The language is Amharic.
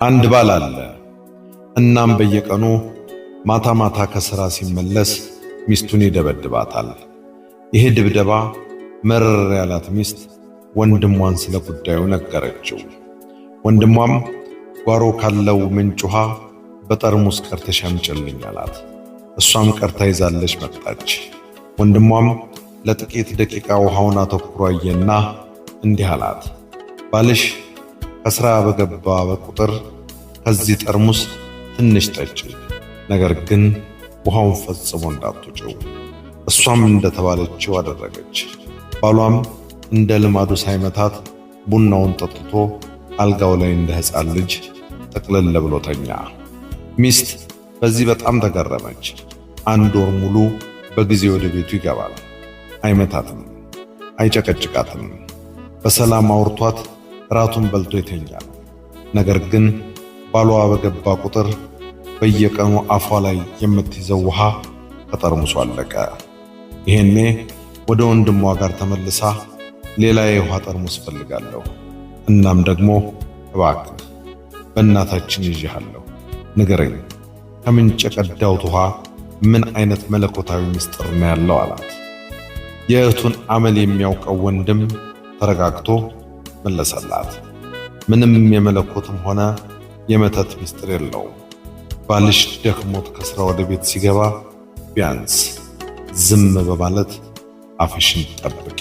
አንድ ባል አለ። እናም በየቀኑ ማታ ማታ ከሥራ ሲመለስ ሚስቱን ይደበድባታል። ይሄ ድብደባ መረር ያላት ሚስት ወንድሟን ስለ ጉዳዩ ነገረችው። ወንድሟም ጓሮ ካለው ምንጭ ውሃ በጠርሙስ ቀርተሽ አምጪልኝ አላት። እሷም ቀርታ ይዛለች መጣች። ወንድሟም ለጥቂት ደቂቃ ውሃውን አተኩሮ አየና እንዲህ አላት፣ ባልሽ ከሥራ በገባ በቁጥር ከዚህ ጠርሙስ ትንሽ ጠጪ፣ ነገር ግን ውሃውን ፈጽሞ እንዳትወጪው። እሷም እንደተባለችው አደረገች። ባሏም እንደ ልማዱ ሳይመታት ቡናውን ጠጥቶ አልጋው ላይ እንደ ሕፃን ልጅ ጠቅለል ብሎ ተኛ። ሚስት በዚህ በጣም ተገረመች። አንድ ወር ሙሉ በጊዜ ወደ ቤቱ ይገባል። አይመታትም፣ አይጨቀጭቃትም። በሰላም አውርቷት ራቱን በልቶ ይተኛል። ነገር ግን ባሏ በገባ ቁጥር በየቀኑ አፏ ላይ የምትይዘው ውሃ ከጠርሙሱ አለቀ። ይሄኔ ወደ ወንድሟ ጋር ተመልሳ ሌላ የውሃ ጠርሙስ ፈልጋለሁ፣ እናም ደግሞ እባክህ በእናታችን ይዤሃለሁ፣ ንገረኝ ከምንጭ የቀዳሁት ውሃ ምን አይነት መለኮታዊ ምስጢር ነው ያለው አላት። የእህቱን አመል የሚያውቀው ወንድም ተረጋግቶ መለሰላት፣ ምንም የመለኮትም ሆነ የመተት ምስጢር የለውም። ባልሽ ደክሞት ከሥራ ወደ ቤት ሲገባ ቢያንስ ዝም በማለት አፍሽን ጠብቂ።